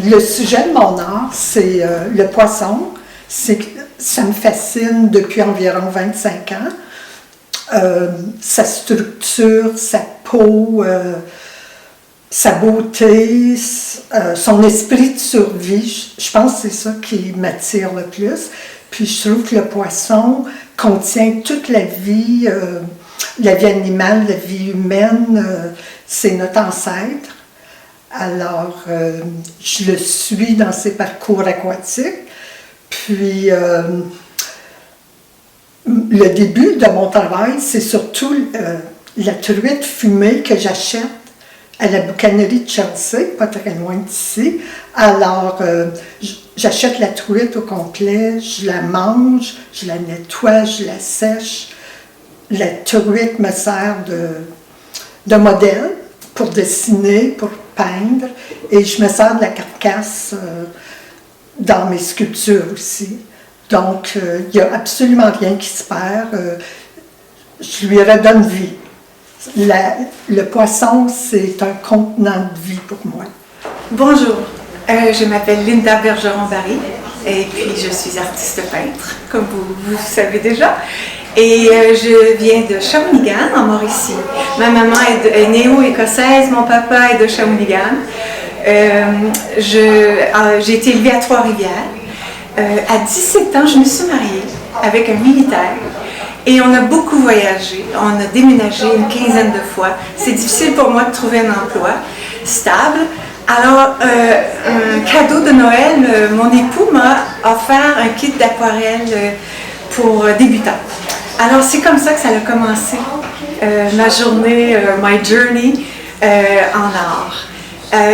Le sujet de mon art, c'est le poisson. Ça me fascine depuis environ 25 ans. Sa structure, sa peau, sa beauté, son esprit de survie, je pense que c'est ça qui m'attire le plus. Puis je trouve que le poisson contient toute la vie animale, la vie humaine, c'est notre ancêtre. Alors, je le suis dans ses parcours aquatiques. Puis, le début de mon travail, c'est surtout la truite fumée que j'achète à la boucanerie de Chelsea, pas très loin d'ici. Alors, j'achète la truite au complet, je la mange, je la nettoie, je la sèche. La truite me sert de modèle pour dessiner, pour peindre, et je me sers de la carcasse dans mes sculptures aussi. Donc, il n'y a absolument rien qui se perd. Je lui redonne vie. Le poisson, c'est un contenant de vie pour moi. Bonjour, je m'appelle Linda Bergeron-Barry et puis je suis artiste peintre, comme vous savez déjà. Et je viens de Shawinigan, en Mauricie. Ma maman est néo-écossaise, mon papa est de Shawinigan. J'ai été élevée à Trois-Rivières. À 17 ans, je me suis mariée avec un militaire. Et on a beaucoup voyagé, on a déménagé une quinzaine de fois. C'est difficile pour moi de trouver un emploi stable. Alors, un cadeau de Noël, mon époux m'a offert un kit d'aquarelle pour débutants. Alors, c'est comme ça que ça a commencé, ma journée, my journey en art.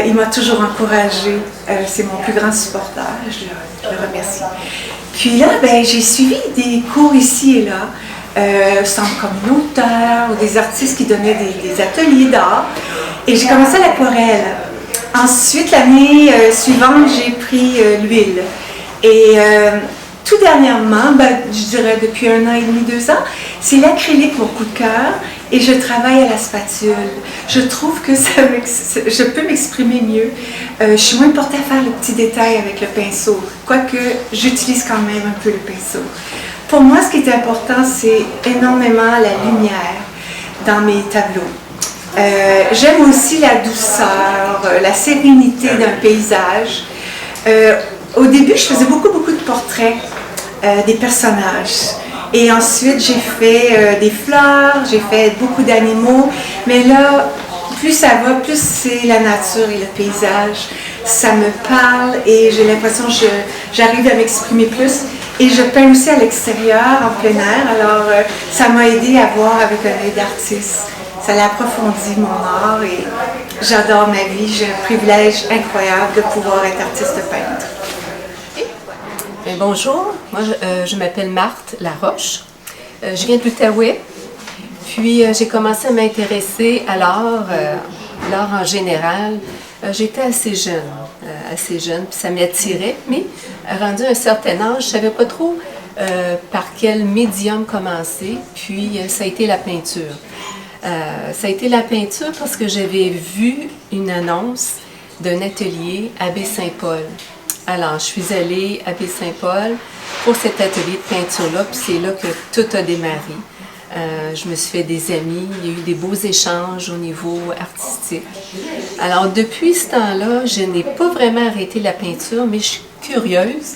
Il m'a toujours encouragée, c'est mon plus grand supporter, je le remercie. Puis là, j'ai suivi des cours ici et là, centres communautaires, ou des artistes qui donnaient des ateliers d'art. Et j'ai commencé à l'aquarelle. Ensuite, l'année suivante, j'ai pris l'huile. Et tout dernièrement, je dirais depuis 1 an et demi, 2 ans, c'est l'acrylique mon coup de cœur et je travaille à la spatule. Je trouve que je peux m'exprimer mieux. Je suis moins portée à faire les petits détails avec le pinceau, quoique j'utilise quand même un peu le pinceau. Pour moi, ce qui est important, c'est énormément la lumière dans mes tableaux. J'aime aussi la douceur, la sérénité d'un paysage. Au début, je faisais beaucoup de portraits des personnages. Et ensuite, j'ai fait des fleurs, j'ai fait beaucoup d'animaux. Mais là, plus ça va, plus c'est la nature et le paysage. Ça me parle et j'ai l'impression que j'arrive à m'exprimer plus. Et je peins aussi à l'extérieur, en plein air. Alors, ça m'a aidé à voir avec un œil d'artiste. Ça a approfondi mon art et j'adore ma vie. J'ai un privilège incroyable de pouvoir être artiste peintre. Bonjour, moi je m'appelle Marthe Laroche. Je viens de l'Outaouais. Puis j'ai commencé à m'intéresser à l'art en général. J'étais assez jeune, puis ça m'attirait. Mais rendu à un certain âge, je ne savais pas trop par quel médium commencer. Puis ça a été la peinture. Ça a été la peinture parce que j'avais vu une annonce d'un atelier à Baie-Saint-Paul. Alors, je suis allée à Baie-Saint-Paul pour cet atelier de peinture-là, puis c'est là que tout a démarré. Je me suis fait des amis, il y a eu des beaux échanges au niveau artistique. Alors, depuis ce temps-là, je n'ai pas vraiment arrêté la peinture, mais je suis curieuse,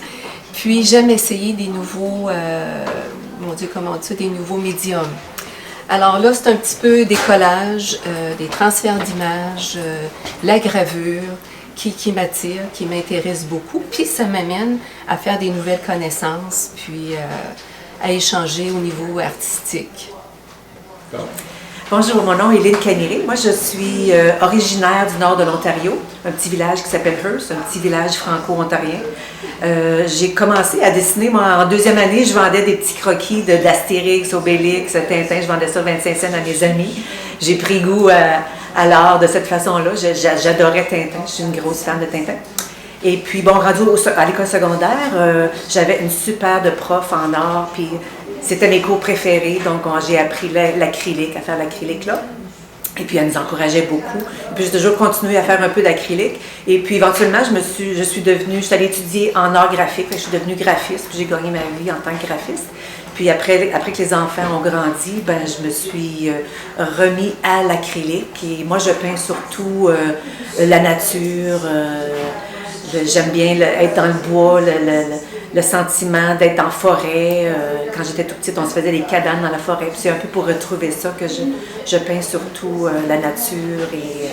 puis j'aime essayer des nouveaux, des nouveaux médiums. Alors là, c'est un petit peu des collages, des transferts d'images, la gravure, qui m'attire, qui m'intéresse beaucoup, puis ça m'amène à faire des nouvelles connaissances, puis à échanger au niveau artistique. Bonjour, mon nom est Lynn Caniré. Moi, je suis originaire du nord de l'Ontario, un petit village qui s'appelle Hearst, un petit village franco-ontarien. J'ai commencé à dessiner, moi, en 2e année, je vendais des petits croquis d'Astérix, Obélix, Tintin, je vendais ça 25 cents à mes amis. J'ai pris goût à l'art de cette façon-là. J'adorais Tintin, je suis une grosse fan de Tintin. Et puis, bon, rendu à l'école secondaire, j'avais une super de prof en art, puis c'était mes cours préférés, donc j'ai appris l'acrylique, à faire l'acrylique là. Et puis, elle nous encourageait beaucoup. Et puis, j'ai toujours continué à faire un peu d'acrylique. Et puis, éventuellement, je suis allée étudier en art graphique, je suis devenue graphiste, puis j'ai gagné ma vie en tant que graphiste. Puis après que les enfants ont grandi, ben je me suis remis à l'acrylique. Et moi, je peins surtout la nature. J'aime bien être dans le bois, le sentiment d'être en forêt. Quand j'étais toute petite, on se faisait des cabanes dans la forêt. Puis c'est un peu pour retrouver ça que je peins surtout la nature et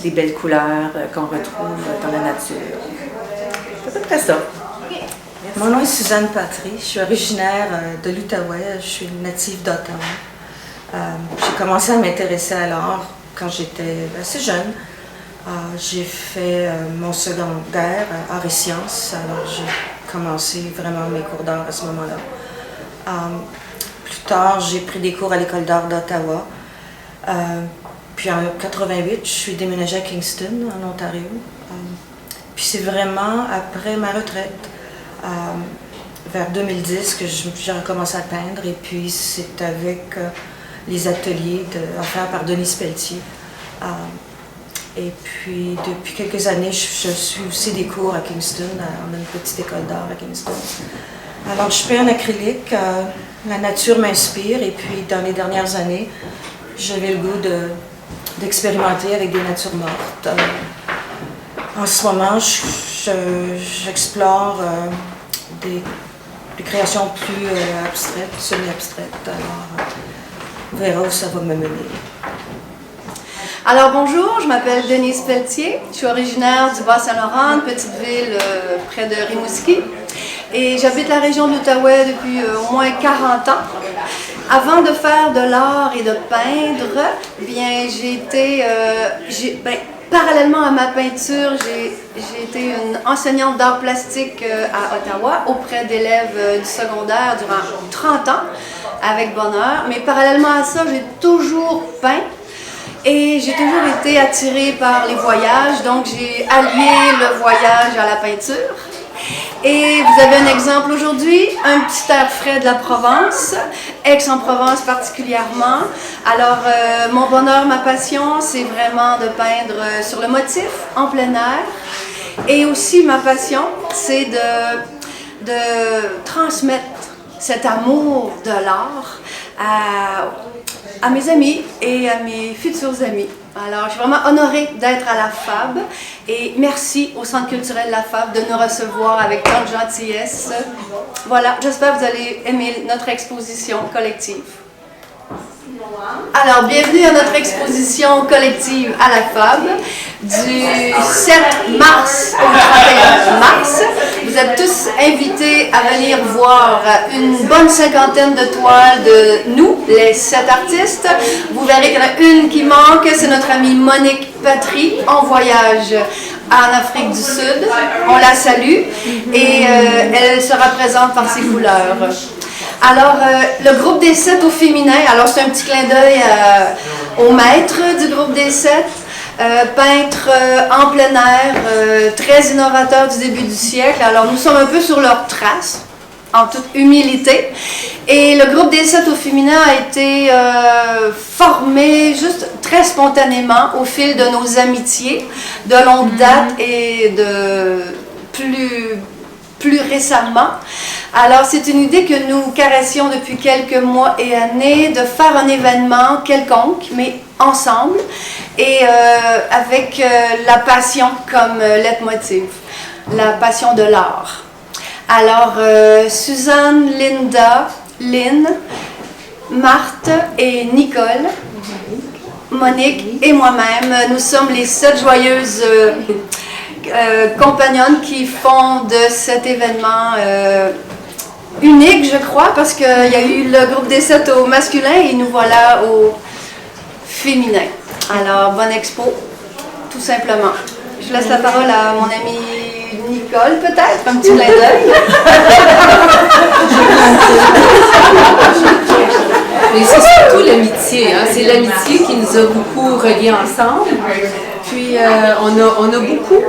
les belles couleurs qu'on retrouve dans la nature. C'est à peu près ça. Mon nom est Suzanne Patry, je suis originaire de l'Outaouais, je suis native d'Ottawa. J'ai commencé à m'intéresser à l'art quand j'étais assez jeune. J'ai fait mon secondaire, arts et sciences, alors j'ai commencé vraiment mes cours d'art à ce moment-là. Plus tard, j'ai pris des cours à l'école d'art d'Ottawa. Puis en 88, je suis déménagée à Kingston, en Ontario. Puis c'est vraiment après ma retraite, vers 2010, que j'ai recommencé à peindre. Et puis c'est avec les ateliers offerts par Denise Pelletier. Et puis depuis quelques années, je suis aussi des cours à Kingston. On a une petite école d'art à Kingston. Alors je peins en acrylique. La nature m'inspire. Et puis dans les dernières années, j'avais le goût d'expérimenter avec des natures mortes. En ce moment, j'explore des créations plus abstraites, semi-abstraites. Alors, on verra où ça va me mener. Alors bonjour, je m'appelle Denise Pelletier, je suis originaire du Bas-Saint-Laurent, une petite ville près de Rimouski. Et j'habite la région de l'Outaouais depuis au moins 40 ans. Avant de faire de l'art et de peindre, bien parallèlement à ma peinture, j'ai été une enseignante d'art plastique à Ottawa auprès d'élèves du secondaire durant 30 ans, avec bonheur. Mais parallèlement à ça, j'ai toujours peint et j'ai toujours été attirée par les voyages, donc j'ai allié le voyage à la peinture. Et vous avez un exemple aujourd'hui, un petit air frais de la Provence, Aix-en-Provence particulièrement. Alors, mon bonheur, ma passion, c'est vraiment de peindre sur le motif, en plein air. Et aussi, ma passion, c'est de transmettre cet amour de l'art à mes amis et à mes futurs amis. Alors, je suis vraiment honorée d'être à la FAB et merci au Centre culturel La FAB de nous recevoir avec tant de gentillesse. Voilà, j'espère que vous allez aimer notre exposition collective. Alors, bienvenue à notre exposition collective à la FAB du 7 mars au 31 mars. Vous êtes tous invités à venir voir une bonne cinquantaine de toiles de nous, les 7 artistes. Vous verrez qu'il y en a une qui manque, c'est notre amie Monique Patry, en voyage en Afrique du Sud. On la salue et elle sera présente par ses couleurs. Alors, le groupe des 7 au féminin, alors c'est un petit clin d'œil au maître du groupe des 7, peintre en plein air, très innovateur du début du siècle. Alors, nous sommes un peu sur leur trace, en toute humilité. Et le groupe des 7 au féminin a été formé juste très spontanément au fil de nos amitiés, de longue date et de plus récemment. Alors, c'est une idée que nous caressions depuis quelques mois et années, de faire un événement quelconque, mais ensemble, et avec la passion comme leitmotiv, la passion de l'art. Alors, Suzanne, Linda, Lynn, Marthe et Nicole, Monique et moi-même, nous sommes les 7 joyeuses compagnonnes qui font de cet événement unique, je crois, parce qu'il y a eu le groupe des 7 au masculin et nous voilà au féminin. Alors, bonne expo, tout simplement. Je laisse la parole à mon amie Nicole, peut-être, un petit clin d'œil. Mais c'est surtout l'amitié, hein? C'est l'amitié qui nous a beaucoup reliés ensemble. Puis on a beaucoup,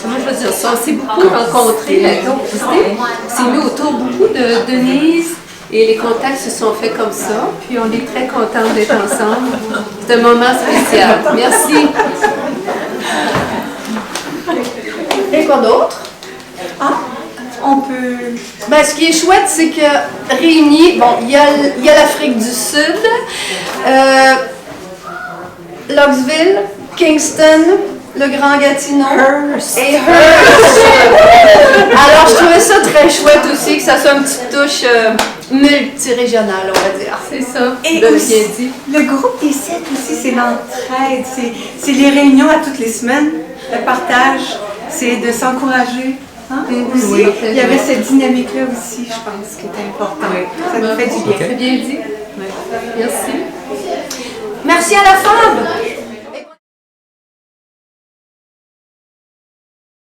comment je veux dire ça. On s'est beaucoup rencontrés, la complicité s'est mis autour beaucoup de Denise et les contacts se sont faits comme ça. Puis on est très contents d'être ensemble. C'est un moment spécial. Merci. Et quoi d'autre? On peut... Ben, ce qui est chouette, c'est que réunis, bon, il y a l'Afrique du Sud, Knoxville, Kingston, le Grand Gatineau et Hearst. Alors, je trouvais ça très chouette aussi, que ça soit une petite touche multirégionale, on va dire. C'est ça. Et Bien aussi, dit. le groupe des 7 aussi, c'est l'entraide, c'est les réunions à toutes les semaines, le partage, c'est de s'encourager. Hein, aussi. Oui, Il y avait cette dynamique-là aussi, je pense, qui était importante. Ça nous fait du bien. C'est bien dit. Merci. Merci à la femme.